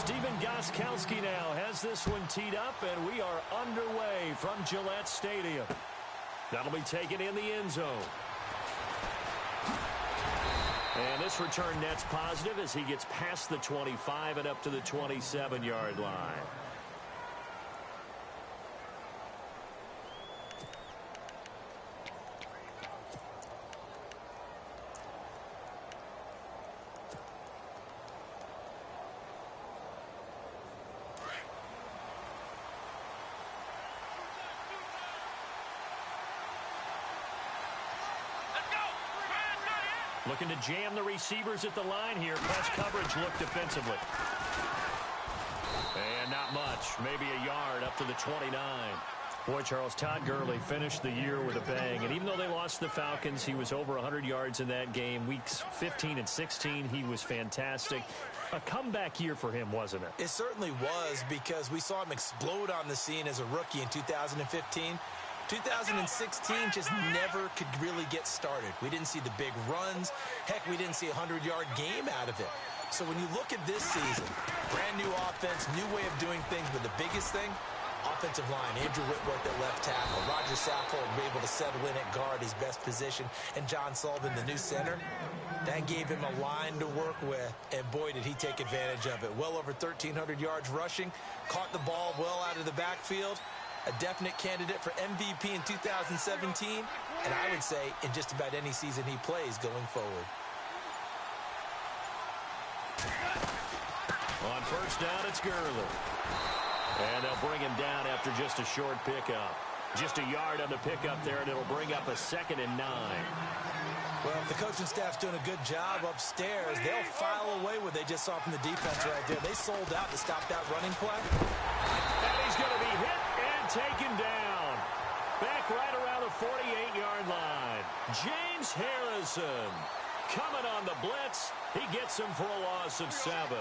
Stephen Gostkowski now has this one teed up, and we are underway from Gillette Stadium. That'll be taken in the end zone. And this return net's positive as he gets past the 25 and up to the 27-yard line. Looking to jam the receivers at the line here. Press coverage look defensively. And not much. Maybe a yard up to the 29. Boy, Charles, Todd Gurley finished the year with a bang. And even though they lost the Falcons, he was over 100 yards in that game. Weeks 15 and 16, he was fantastic. A comeback year for him, wasn't it? It certainly was, because we saw him explode on the scene as a rookie in 2015. 2016 just never could really get started. We didn't see the big runs. Heck, we didn't see a 100-yard game out of it. So when you look at this season, brand new offense, new way of doing things, but the biggest thing, offensive line. Andrew Whitworth at left tackle. Roger Saffold able to settle in at guard, his best position. And John Sullivan, the new center. That gave him a line to work with, and boy, did he take advantage of it. Well over 1,300 yards rushing, caught the ball well out of the backfield. A definite candidate for MVP in 2017, and I would say in just about any season he plays going forward. On first down, it's Gurley. And they'll bring him down after just a short pickup. Just a yard on the pickup there, and it'll bring up a 2nd and 9. Well, if the coaching staff's doing a good job upstairs, they'll file away what they just saw from the defense right there. They sold out to stop that running play. And he's going to be hit and taken down. Back right around the 48-yard line. James Harrison coming on the blitz. He gets him for a loss of 7.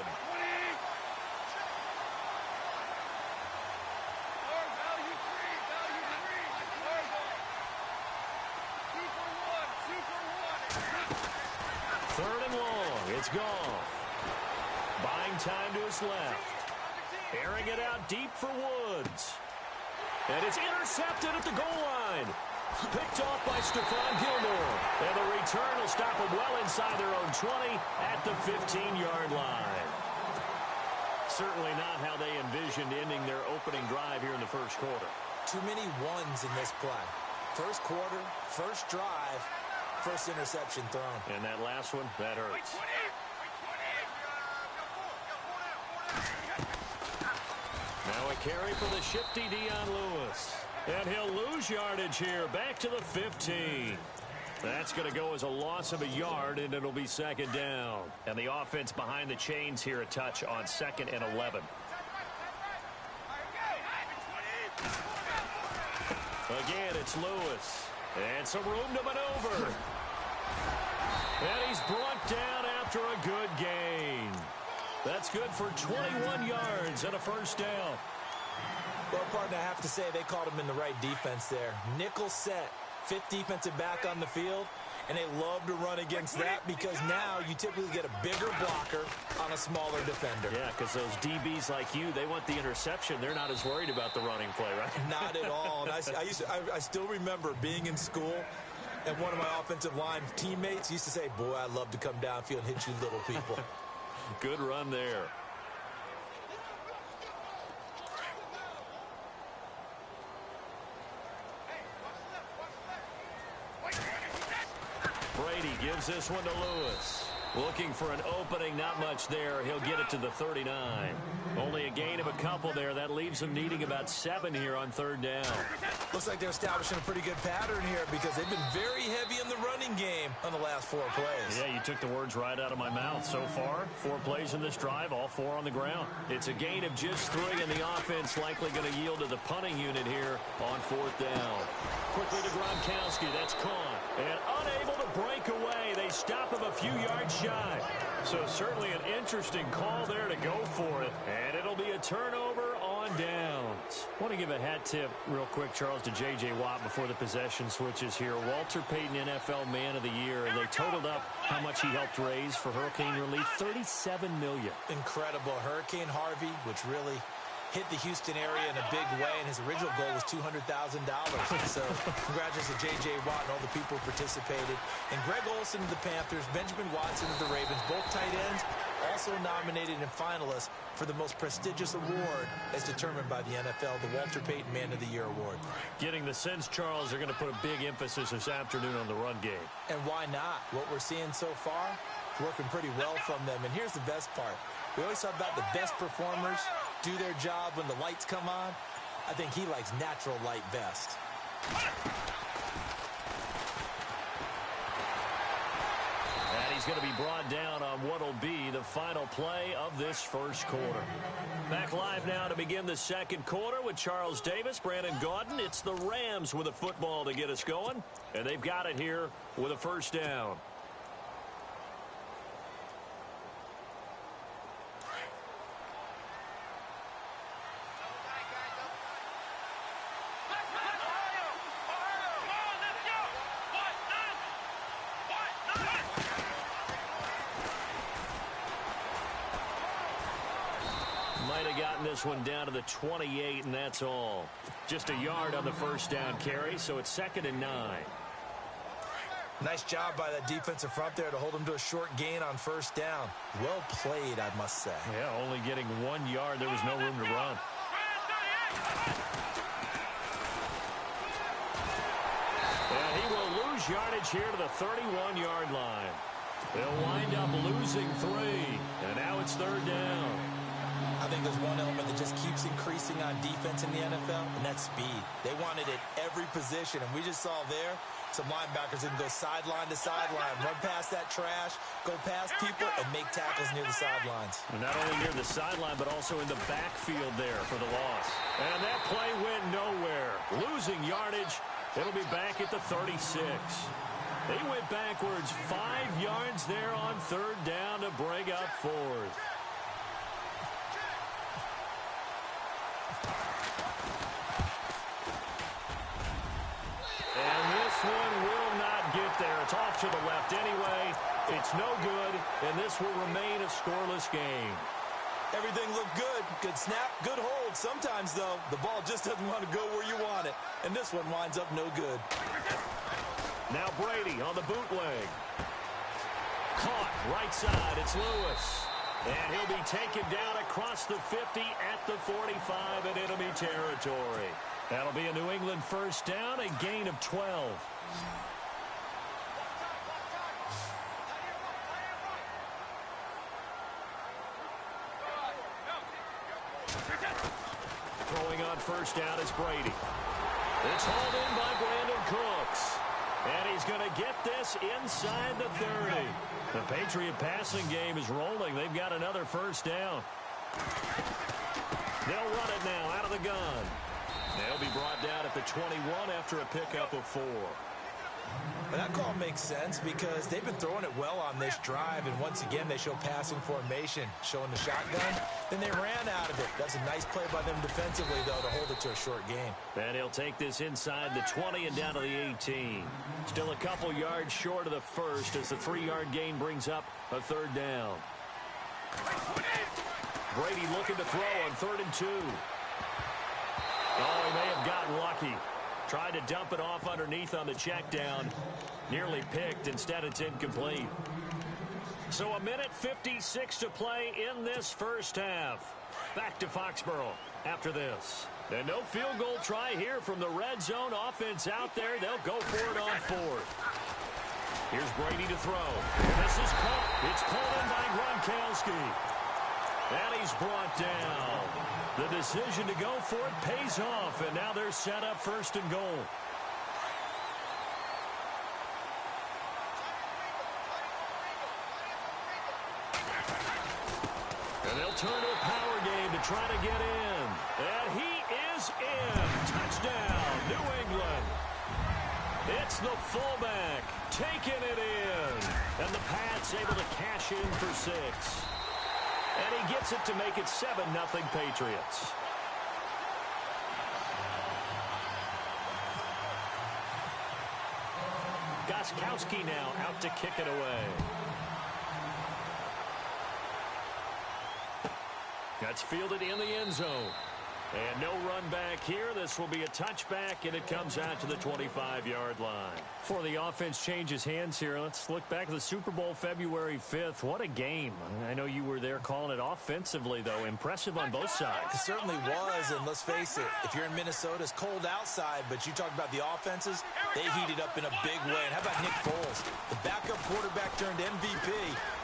Third and long. It's Goff. Buying time to his left. Airing it out deep for Woods. And it's intercepted at the goal line. Picked off by Stephon Gilmore. And the return will stop them well inside their own 20 at the 15-yard line. Certainly not how they envisioned ending their opening drive here in the first quarter. Too many ones in this play. First quarter, first drive, first interception thrown. And that last one, that hurts. Now a carry for the shifty Dion Lewis. And he'll lose yardage here, back to the 15. That's going to go as a loss of a yard, and it'll be 2nd down. And the offense behind the chains here a touch on 2nd and 11. Again, it's Lewis. And some room to maneuver. And he's brought down after a good gain. That's good for 21 yards and a first down. Well, partner, I have to say they called him in the right defense there. Nickel set, 5th defensive back on the field, and they love to run against that because now you typically get a bigger blocker on a smaller defender. Yeah, because those DBs like you, they want the interception. They're not as worried about the running play, right? Not at all. And I still remember being in school, and one of my offensive line teammates used to say, boy, I'd love to come downfield and hit you little people. Good run there. Brady gives this one to Lewis. Looking for an opening, not much there. He'll get it to the 39. Only a gain of a couple there. That leaves them needing about 7 here on 3rd down. Looks like they're establishing a pretty good pattern here because they've been very heavy in the running game on the last 4 plays. Yeah, you took the words right out of my mouth. So far, 4 plays in this drive, all 4 on the ground. It's a gain of just 3, and the offense likely going to yield to the punting unit here on 4th down. Quickly to Gronkowski. That's caught. And unable to break away. They stop him a few yards shy. So certainly an interesting call there to go for it. And it'll be a turnover on on downs. I want to give a hat tip real quick, Charles, to J.J. Watt before the possession switches here. Walter Payton, NFL Man of the Year. They totaled up how much he helped raise for hurricane relief, $37 million. Incredible. Hurricane Harvey, which really hit the Houston area in a big way, and his original goal was $200,000. So congratulations to J.J. Watt and all the people who participated. And Greg Olsen of the Panthers, Benjamin Watson of the Ravens, both tight ends, also nominated and finalists for the most prestigious award as determined by the NFL, the Walter Payton Man of the Year Award. Getting the sense, Charles, they're going to put a big emphasis this afternoon on the run game. And why not? What we're seeing so far, it's working pretty well from them. And here's the best part. We always talk about the best performers do their job when the lights come on. I think he likes natural light best. And he's going to be brought down on what will be the final play of this first quarter. Back live now to begin the second quarter with Charles Davis, Brandon Gaudin. It's the Rams with a football to get us going, and they've got it here with a first down. This one down to the 28, and that's all. Just a yard on the first down carry, so it's 2nd and 9. Nice job by that defensive front there to hold him to a short gain on first down. Well played, I must say. Yeah, only getting 1 yard. There was no room to run. And he will lose yardage here to the 31-yard line. They'll wind up losing 3, and now it's 3rd down. I think there's one element that just keeps increasing on defense in the NFL, and that's speed. They want it at every position, and we just saw there some linebackers that can go sideline to sideline, run past that trash, go past people, and make tackles near the sidelines. And not only near the sideline, but also in the backfield there for the loss. And that play went nowhere. Losing yardage. It'll be back at the 36. They went backwards 5 yards there on 3rd down to bring up 4th. One will not get there. It's off to the left anyway. It's no good, and this will remain a scoreless game. Everything looked good. Good snap, good hold. Sometimes, though, the ball just doesn't want to go where you want it, and this one winds up no good. Now Brady on the bootleg. Caught right side. It's Lewis. And he'll be taken down across the 50 at the 45 in enemy territory. That'll be a New England first down, a gain of 12. Throwing on first down is Brady. It's hauled in by Brandon Cooks. And he's going to get this inside the 30. The Patriot passing game is rolling. They've got another first down. They'll run it now out of the gun. They'll be brought down at the 21 after a pickup of 4. And that call makes sense because they've been throwing it well on this drive, and once again they show passing formation, showing the shotgun. Then they ran out of it. That's a nice play by them defensively, though, to hold it to a short game. And he'll take this inside the 20 and down to the 18. Still a couple yards short of the first as the 3-yard gain brings up a 3rd down. Brady looking to throw on 3rd and 2. Oh, he may have gotten lucky. Tried to dump it off underneath on the check down. Nearly picked. Instead, it's incomplete. So 1:56 to play in this first half. Back to Foxborough after this. And no field goal try here from the red zone. Offense out there. They'll go for it on 4th. Here's Brady to throw. This is caught. It's pulled in by Gronkowski. And he's brought down. The decision to go for it pays off, and now they're set up 1st and goal. And they'll turn to a power game to try to get in. And he is in. Touchdown, New England. It's the fullback taking it in. And the Pats able to cash in for 6. And he gets it to make it 7-0 Patriots. Laskowski now out to kick it away. That's fielded in the end zone. And no run back here. This will be a touchback, and it comes out to the 25-yard line. Before the offense changes hands here, let's look back at the Super Bowl February 5th. What a game. I know you were there calling it offensively, though. Impressive on both sides. It certainly was, and let's face it, if you're in Minnesota, it's cold outside, but you talk about the offenses, they heated up in a big way. And how about Nick Foles, the backup quarterback turned MVP,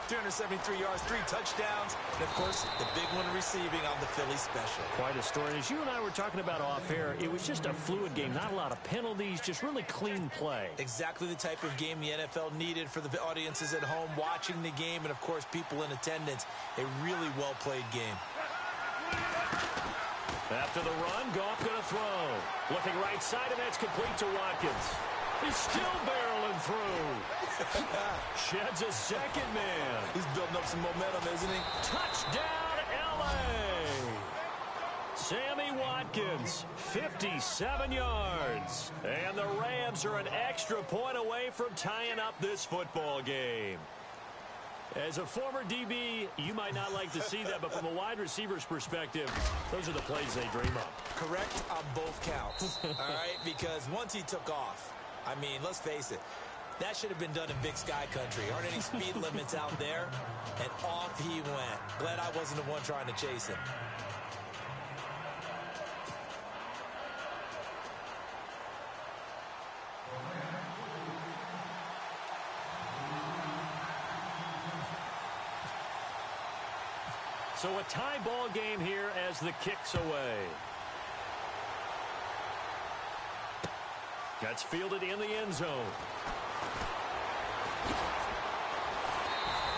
373 yards, 3 touchdowns, and, of course, the big one receiving on the Philly special. Quite a story. As you and I were talking about off air, it was just a fluid game. Not a lot of penalties, just really clean play. Exactly the type of game the NFL needed for the audiences at home watching the game and, of course, people in attendance. A really well-played game. After the run, Goff going to throw. Looking right side, and that's complete to Watkins. He's still barreling through. Sheds a second man. He's building up some momentum, isn't he? Touchdown, L.A. Sammy Watkins, 57 yards. And the Rams are an extra point away from tying up this football game. As a former DB, you might not like to see that, but from a wide receiver's perspective, those are the plays they dream of. Correct on both counts, all right? Because once he took off, I mean, let's face it, that should have been done in Big Sky Country. Aren't any speed limits out there? And off he went. Glad I wasn't the one trying to chase him. So a tie ball game here as the kick's away. That's fielded in the end zone.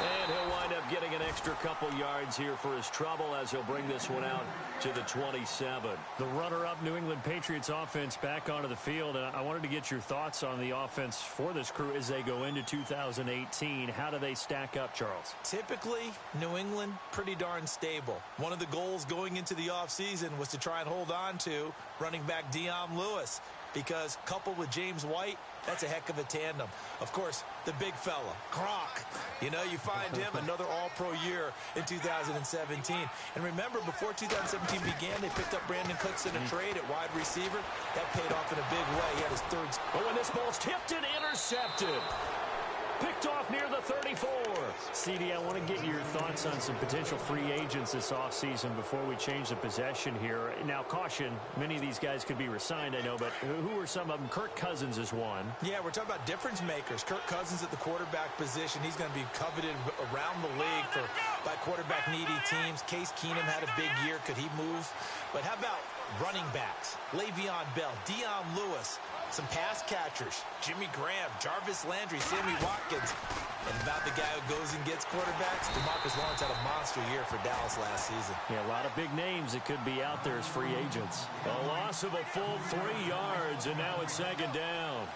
And he'll wind up getting an extra couple yards here for his trouble as he'll bring this one out to the 27. The runner-up New England Patriots offense back onto the field. And I wanted to get your thoughts on the offense for this crew as they go into 2018. How do they stack up, Charles? Typically, New England, pretty darn stable. One of the goals going into the offseason was to try and hold on to running back Dion Lewis, because coupled with James White, that's a heck of a tandem. Of course, the big fella, Gronk. You know, you find him another all-pro year in 2017. And remember, before 2017 began, they picked up Brandon Cooks in a trade at wide receiver. That paid off in a big way. He had his third. But when this ball's tipped and intercepted. Picked off near the 34. CD, I want to get your thoughts on some potential free agents this offseason before we change the possession here. Now, caution, many of these guys could be re-signed, I know, but who are some of them? Kirk Cousins is one. Yeah, we're talking about difference makers. Kirk Cousins at the quarterback position. He's going to be coveted around the league by quarterback-needy teams. Case Keenum had a big year. Could he move? But how about running backs? Le'Veon Bell, Dion Lewis, some pass catchers, Jimmy Graham, Jarvis Landry, Sammy Watkins. And about the guy who goes and gets quarterbacks, DeMarcus Lawrence had a monster year for Dallas last season. Yeah, a lot of big names that could be out there as free agents. A loss of a full 3 yards, and now it's second down.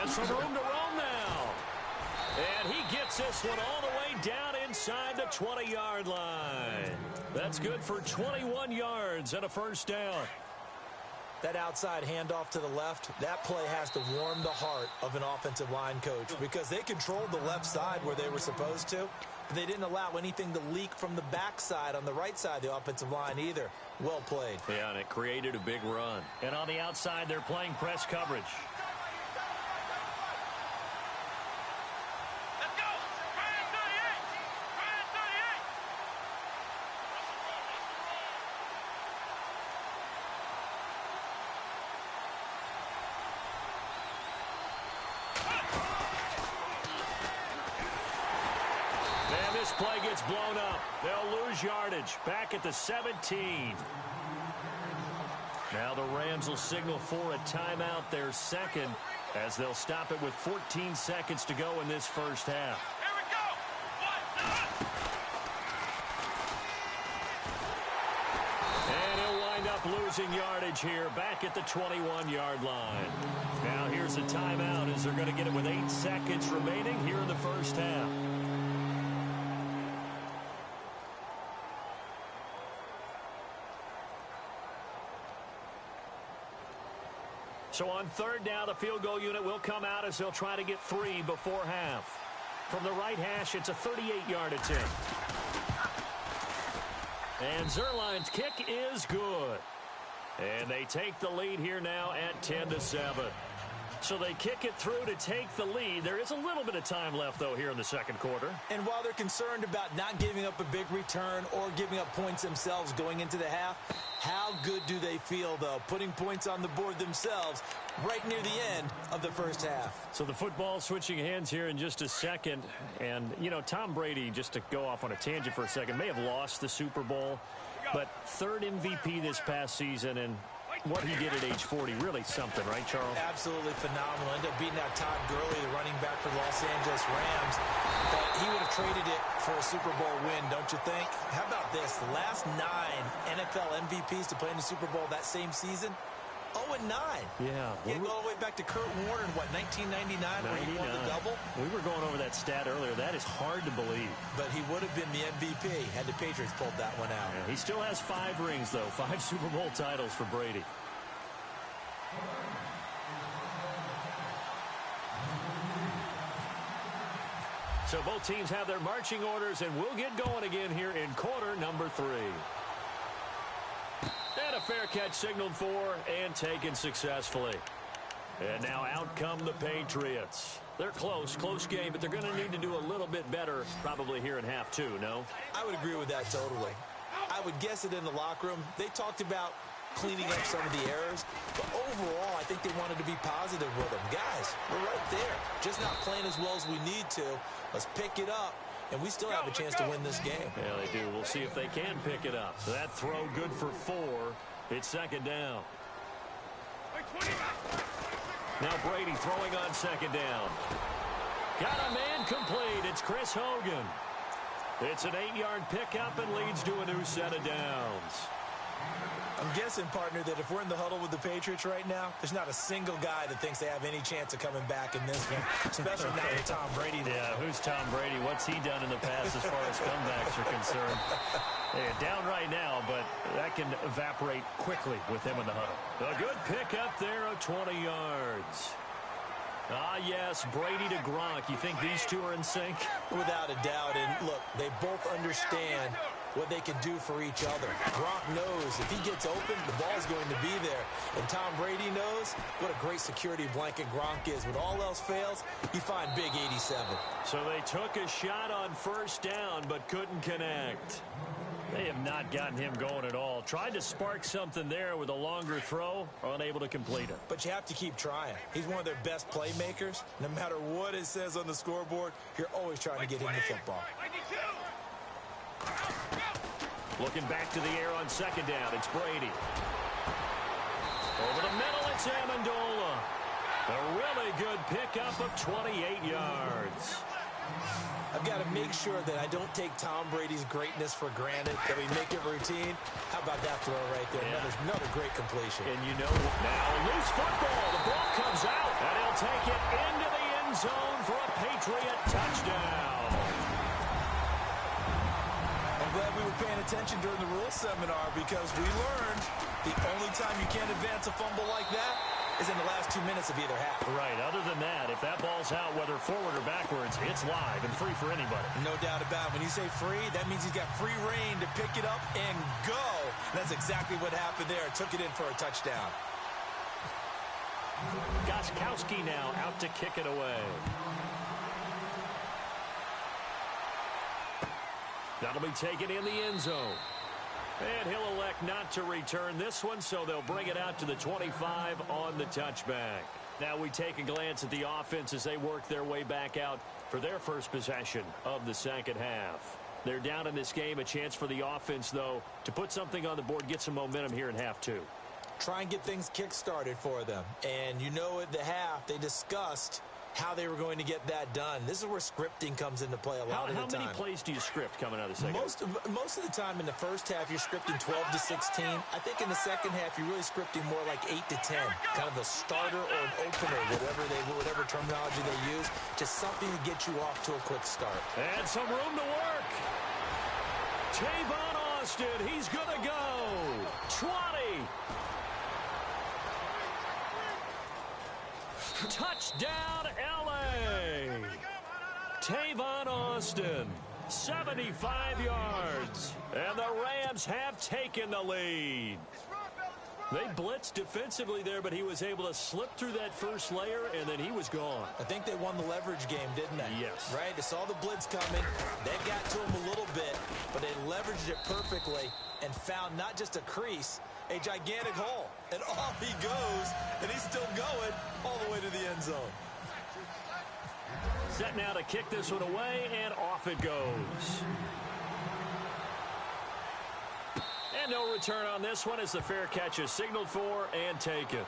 And some room to roam now. And he gets this one all the way down inside the 20-yard line. That's good for 21 yards and a first down. That outside handoff to the left, that play has to warm the heart of an offensive line coach, because they controlled the left side where they were supposed to, but they didn't allow anything to leak from the backside on the right side of the offensive line either. Well played. Yeah, and it created a big run. And on the outside, they're playing press coverage. This play gets blown up. They'll lose yardage. Back at the 17. Now the Rams will signal for a timeout, their second, as they'll stop it with 14 seconds to go in this first half. Here we go. And he'll wind up losing yardage here, back at the 21-yard line. Now here's a timeout as they're going to get it with 8 seconds remaining here in the first half. So on third down, the field goal unit will come out as they'll try to get 3 before half. From the right hash, it's a 38-yard attempt. And Zerline's kick is good. And they take the lead here now at 10-7. So they kick it through to take the lead. There is a little bit of time left, though, here in the second quarter. And while they're concerned about not giving up a big return or giving up points themselves going into the half, how good do they feel, though, putting points on the board themselves right near the end of the first half? So the football switching hands here in just a second. And, you know, Tom Brady, just to go off on a tangent for a second, may have lost the Super Bowl, but third MVP this past season, and what he did at age 40, really something, right, Charles? Absolutely phenomenal. Ended up beating out Todd Gurley, the running back for the Los Angeles Rams. But he would have traded it for a Super Bowl win, don't you think? How about this? The last 9 NFL MVPs to play in the Super Bowl that same season, 0-9. Yeah. You go all the way back to Kurt Warner in, 1999 where he won the double? We were going over that stat earlier. That is hard to believe. But he would have been the MVP had the Patriots pulled that one out. Yeah, he still has 5 rings, though. 5 Super Bowl titles for Brady. So both teams have their marching orders, and we'll get going again here in quarter number 3. And a fair catch signaled for and taken successfully. And now out come the Patriots. They're close game, but they're going to need to do a little bit better probably here in half 2, no? I would agree with that totally. I would guess it in the locker room. They talked about cleaning up some of the errors, but overall, I think they wanted to be positive with them. Guys, we're right there. Just not playing as well as we need to. Let's pick it up. And we still have a chance to win this game. Yeah, they do. We'll see if they can pick it up. That throw good for 4. It's second down. Now Brady throwing on second down. Got a man complete. It's Chris Hogan. It's an 8-yard pickup and leads to a new set of downs. I'm guessing, partner, that if we're in the huddle with the Patriots right now, there's not a single guy that thinks they have any chance of coming back in this one, especially now with Tom Brady there. Yeah, who's Tom Brady? What's he done in the past as far as comebacks are concerned? Yeah, down right now, but that can evaporate quickly with him in the huddle. A good pickup there of 20 yards. Ah, yes, Brady to Gronk. You think these two are in sync? Without a doubt. And look, they both understand what they can do for each other. Gronk knows if he gets open, the ball's going to be there. And Tom Brady knows what a great security blanket Gronk is. When all else fails, you find big 87. So they took a shot on first down, but couldn't connect. They have not gotten him going at all. Tried to spark something there with a longer throw, unable to complete it. But you have to keep trying. He's one of their best playmakers. No matter what it says on the scoreboard, you're always trying to get him the football. Looking back to the air on second down, it's Brady. Over the middle, it's Amendola. A really good pickup of 28 yards. I've got to make sure that I don't take Tom Brady's greatness for granted, that we make it routine. How about that throw right there? Yeah. Another great completion. And you know, now loose football. The ball comes out, and he'll take it into the end zone for a Patriot touchdown. I'm glad we were paying attention during the rules seminar because we learned the only time you can't advance a fumble like that is in the last 2 minutes of either half. Right. Other than that, if that ball's out, whether forward or backwards, it's live and free for anybody. No doubt about it. When you say free, that means he's got free reign to pick it up and go. And that's exactly what happened there. Took it in for a touchdown. Gostkowski now out to kick it away. That'll be taken in the end zone. And he'll elect not to return this one, so they'll bring it out to the 25 on the touchback. Now we take a glance at the offense as they work their way back out for their first possession of the second half. They're down in this game. A chance for the offense, though, to put something on the board, get some momentum here in half 2. Try and get things kick-started for them. And you know at the half, they discussed how they were going to get that done. This is where scripting comes into play a lot of the time. How many plays do you script coming out of the second? Most of the time in the first half, you're scripting 12 to 16. I think in the second half, you're really scripting more like 8 to 10. Kind of a starter or an opener, whatever terminology they use. Just something to get you off to a quick start. And some room to work. Tavon Austin, he's going to go. 20. Touchdown, L.A. Tavon Austin, 75 yards. And the Rams have taken the lead. They blitzed defensively there, but he was able to slip through that first layer, and then he was gone. I think they won the leverage game, didn't they? Yes. Right? They saw the blitz coming. They got to him a little bit, but they leveraged it perfectly and found not just a crease, a gigantic hole. And off he goes, and he's still going all the way to the end zone. Set now to kick this one away, and off it goes. And no return on this one as the fair catch is signaled for and taken.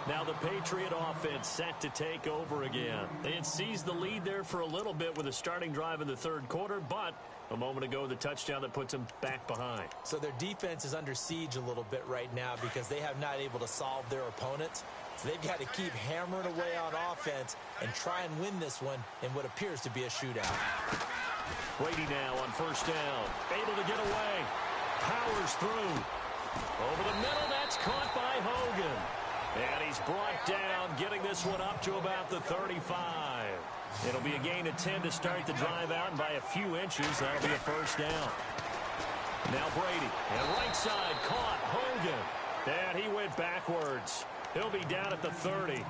Now the Patriot offense set to take over again. It seized the lead there for a little bit with a starting drive in the third quarter, but a moment ago the touchdown that puts them back behind. So their defense is under siege a little bit right now because they have not able to solve their opponents. So they've got to keep hammering away on offense and try and win this one in what appears to be a shootout. Brady now on first down, able to get away. Powers through. Over the middle, that's caught by Hogan. And he's brought down, getting this one up to about the 35. It'll be a gain of 10 to start the drive out, and by a few inches, that'll be a first down. Now Brady, and right side, caught Hogan. And he went backwards. He'll be down at the 30.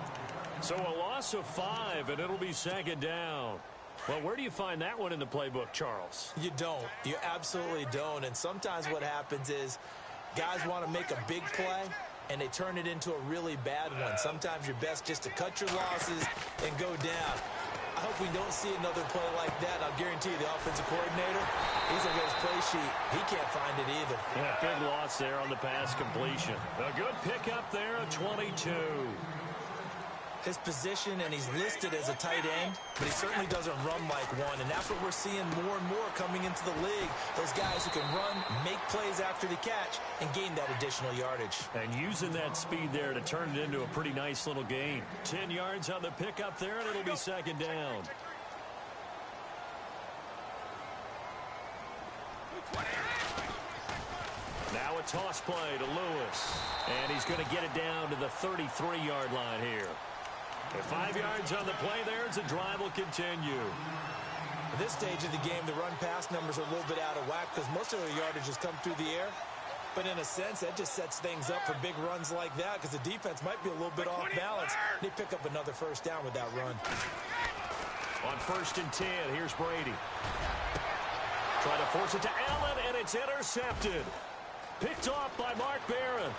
So a loss of 5, and it'll be second down. Well, where do you find that one in the playbook, Charles? You don't. You absolutely don't. And sometimes what happens is guys want to make a big play, and they turn it into a really bad one. Sometimes you're best just to cut your losses and go down. I hope we don't see another play like that. I'll guarantee you the offensive coordinator, he's looking at his play sheet. He can't find it either. Yeah, big loss there on the pass completion. A good pickup there at 22. His position, and he's listed as a tight end, but he certainly doesn't run like one, and that's what we're seeing more and more coming into the league. Those guys who can run, make plays after the catch, and gain that additional yardage. And using that speed there to turn it into a pretty nice little gain. 10 yards on the pickup there, and it'll be second down. Now a toss play to Lewis, and he's going to get it down to the 33-yard line here. 5 yards on the play there as the drive will continue. At this stage of the game, the run-pass numbers are a little bit out of whack because most of the yardage has come through the air. But in a sense, that just sets things up for big runs like that because the defense might be a little bit off balance. They pick up another first down with that run. On 1st and 10, here's Brady. Try to force it to Allen, and it's intercepted. Picked off by Mark Barron.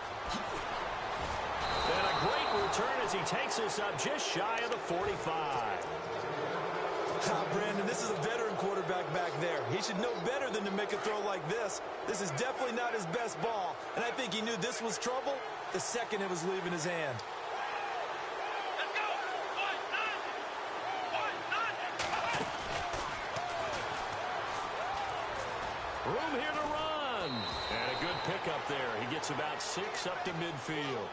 And a great return as he takes us up just shy of the 45. Brandon, this is a veteran quarterback back there. He should know better than to make a throw like this. This is definitely not his best ball. And I think he knew this was trouble the second it was leaving his hand. Let's go. 1-9. 1-9. Room here to run. And a good pickup there. He gets about 6 up to midfield.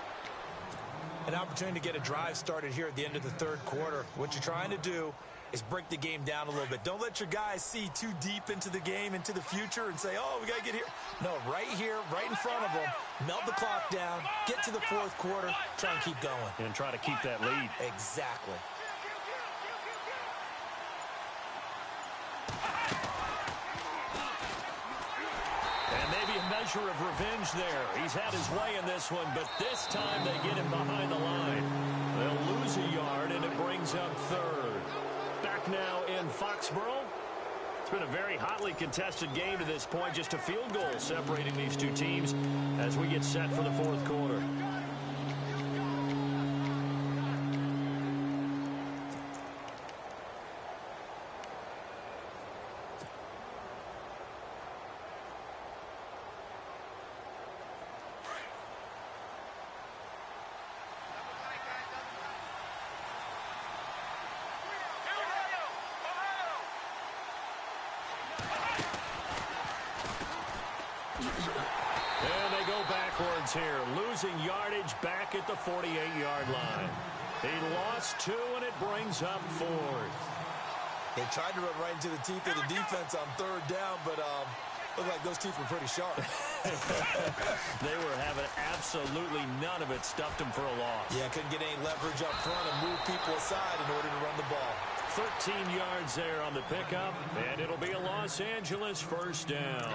An opportunity to get a drive started here at the end of the third quarter. What you're trying to do is break the game down a little bit. Don't let your guys see too deep into the game, into the future, and say, oh, we got to get here. No, right here, right in front of them, melt the clock down, get to the fourth quarter, try and keep going. And try to keep that lead. Exactly. And maybe a measure of revenge there. He's had his way in this one, but this time they get him behind the line. They'll lose a yard, and it brings up third. Back now in Foxborough. It's been a very hotly contested game to this point. Just a field goal separating these two teams as we get set for the fourth quarter. And they go backwards here, losing yardage back at the 48-yard line. He lost 2, and it brings up 4th. They tried to run right into the teeth of the defense on third down, but looked like those teeth were pretty sharp. They were having absolutely none of it, stuffed them for a loss. Yeah, couldn't get any leverage up front and move people aside in order to run the ball. 13 yards there on the pickup, and it'll be a Los Angeles first down.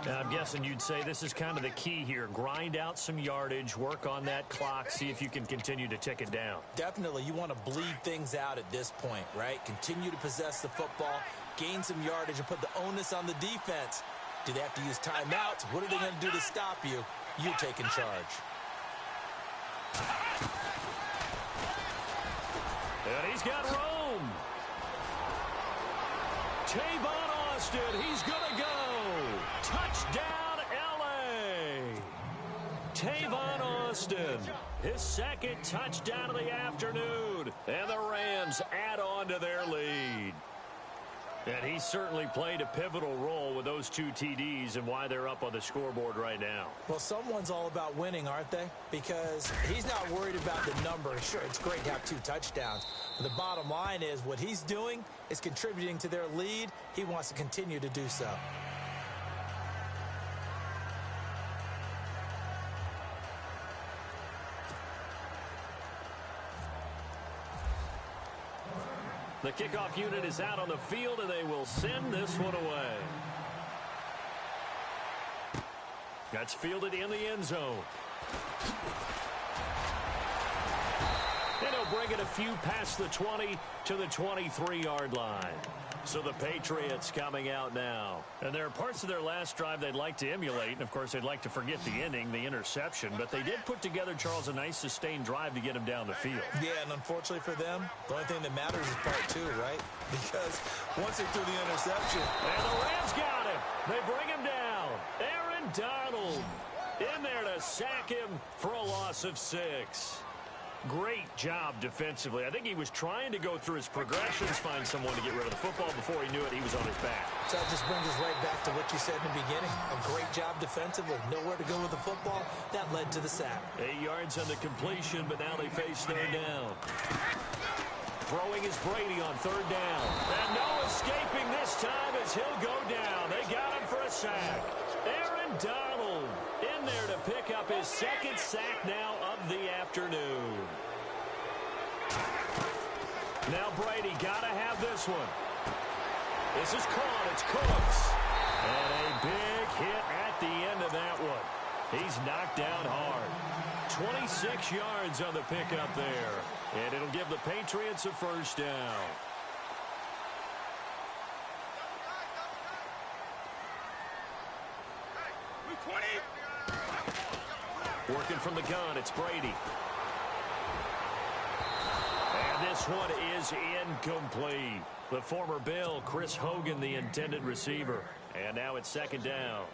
Now, I'm guessing you'd say this is kind of the key here. Grind out some yardage, work on that clock, see if you can continue to tick it down. Definitely, you want to bleed things out at this point, right? Continue to possess the football, gain some yardage, and put the onus on the defense. Do they have to use timeouts? What are they going to do to stop you? You're taking charge. And he's got room. Tavon Austin, he's going to go. Touchdown, L.A. Tavon Austin, his second touchdown of the afternoon. And the Rams add on to their lead. And he certainly played a pivotal role with those 2 TDs and why they're up on the scoreboard right now. Well, someone's all about winning, aren't they? Because he's not worried about the number. Sure, it's great to have 2 touchdowns. But the bottom line is what he's doing is contributing to their lead. He wants to continue to do so. The kickoff unit is out on the field, and they will send this one away. That's fielded in the end zone. And he'll bring it a few past the 20 to the 23-yard line. So the Patriots coming out now. And there are parts of their last drive they'd like to emulate. And, of course, they'd like to forget the inning, the interception. But they did put together, Charles, a nice sustained drive to get him down the field. Yeah, and unfortunately for them, the only thing that matters is part 2, right? Because once they threw the interception. And the Rams got him. They bring him down. Aaron Donald in there to sack him for a loss of 6. Great job defensively. I think he was trying to go through his progressions, find someone to get rid of the football. Before he knew it, he was on his back. So that just brings us right back to what you said in the beginning. A great job defensively. Nowhere to go with the football. That led to the sack. 8 yards on the completion, but now they face third down. Throwing is Brady on third down. And no escaping this time as he'll go down. They got him for a sack. Aaron Donald in there to pick up his second sack now of the afternoon. Now Brady got to have this one. This is caught. It's Cooks. And a big hit at the end of that one. He's knocked down hard. 26 yards on the pickup there. And it'll give the Patriots a first down. Working from the gun, it's Brady. And this one is incomplete. The former Bill, Chris Hogan, the intended receiver. And now it's second down.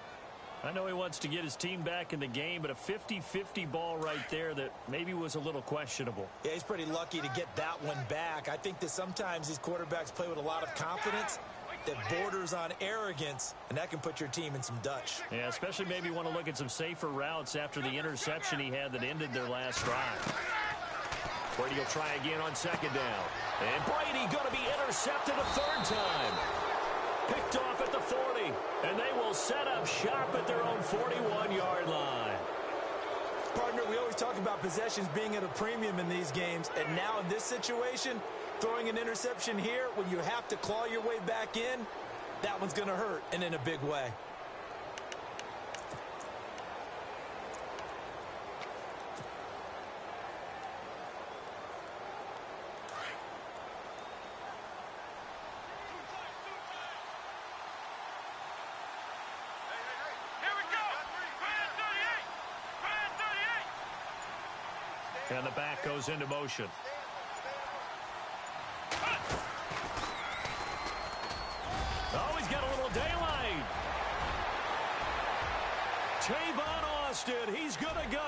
I know he wants to get his team back in the game, but a 50-50 ball right there that maybe was a little questionable. Yeah, he's pretty lucky to get that one back. I think that sometimes these quarterbacks play with a lot of confidence that borders on arrogance, and that can put your team in some Dutch. Yeah, especially maybe want to look at some safer routes after the interception he had that ended their last drive. Brady will try again on second down. And Brady going to be intercepted a third time. Picked off at the 40, and they will set up shop at their own 41-yard line. Partner, we always talk about possessions being at a premium in these games, and now in this situation, throwing an interception here when you have to claw your way back in, that one's going to hurt, and in a big way. And the back goes into motion. Oh, he's got a little daylight. Tavon Austin, he's going to go.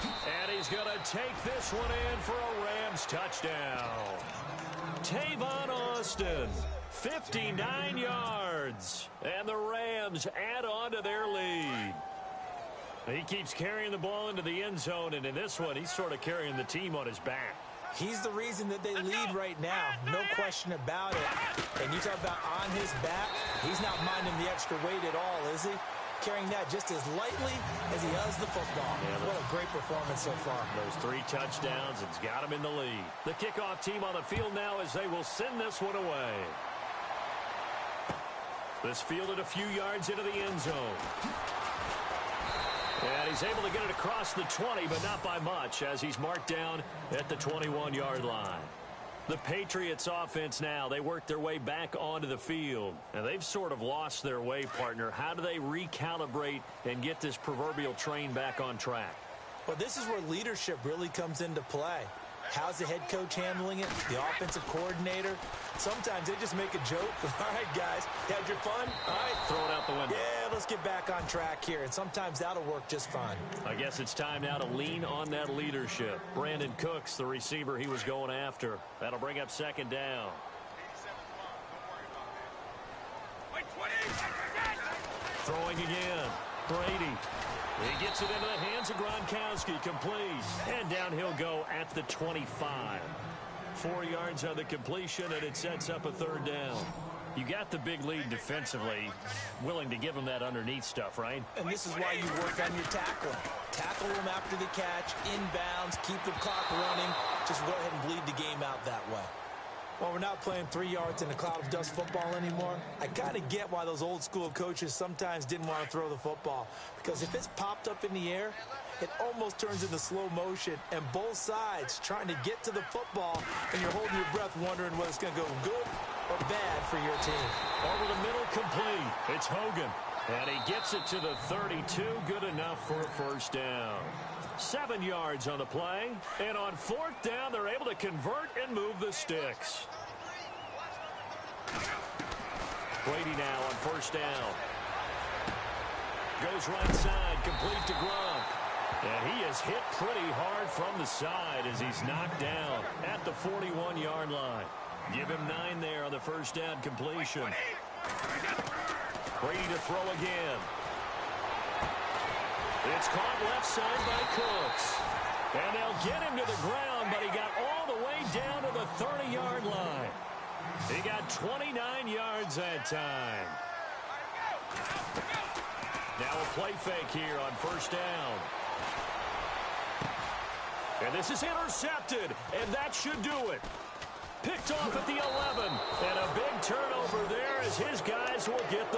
And he's going to take this one in for a Rams touchdown. Tavon Austin, 59 yards. And the Rams add on to their lead. He keeps carrying the ball into the end zone, and in this one, he's sort of carrying the team on his back. He's the reason that they lead right now. No question about it. And you talk about on his back, he's not minding the extra weight at all, is he? Carrying that just as lightly as he does the football. Yeah, what a great performance so far. Those 3 touchdowns, it's got him in the lead. The kickoff team on the field now as they will send this one away. This fielded a few yards into the end zone. And he's able to get it across the 20, but not by much, as he's marked down at the 21-yard line. The Patriots offense now, they work their way back onto the field. And they've sort of lost their way, partner. How do they recalibrate and get this proverbial train back on track? Well, this is where leadership really comes into play. How's the head coach handling it? The offensive coordinator? Sometimes they just make a joke. All right, guys, had your fun? All right. Throw it out the window. Yeah, let's get back on track here. And sometimes that'll work just fine. I guess it's time now to lean on that leadership. Brandon Cooks, the receiver he was going after. That'll bring up second down. Throwing again. Brady. He gets it into the hands of Gronkowski, complete. And down he'll go at the 25. 4 yards on the completion, and it sets up a third down. You got the big lead defensively. Willing to give them that underneath stuff, right? And this is why you work on your tackling. Tackle them after the catch, inbounds, keep the clock running. Just go ahead and bleed the game out that way. Well, we're not playing 3 yards in a cloud of dust football anymore. I kind of get why those old school coaches sometimes didn't want to throw the football. Because if it's popped up in the air, it almost turns into slow motion. And both sides trying to get to the football, and you're holding your breath wondering whether it's going to go good or bad for your team. Over the middle, complete. It's Hogan. And he gets it to the 32. Good enough for a first down. 7 yards on the play. And on fourth down, they're able to convert and move the sticks. Brady now on first down. Goes right side, complete to Gronk. And he is hit pretty hard from the side as he's knocked down at the 41-yard line. Give him 9 there on the first down completion. Brady to throw again. It's caught left side by Cooks. And they'll get him to the ground, but he got all the way down to the 30-yard line. He got 29 yards that time. Now a play fake here on first down. And this is intercepted, and that should do it. Picked off at the 11, and a big turnover there as his guys will get the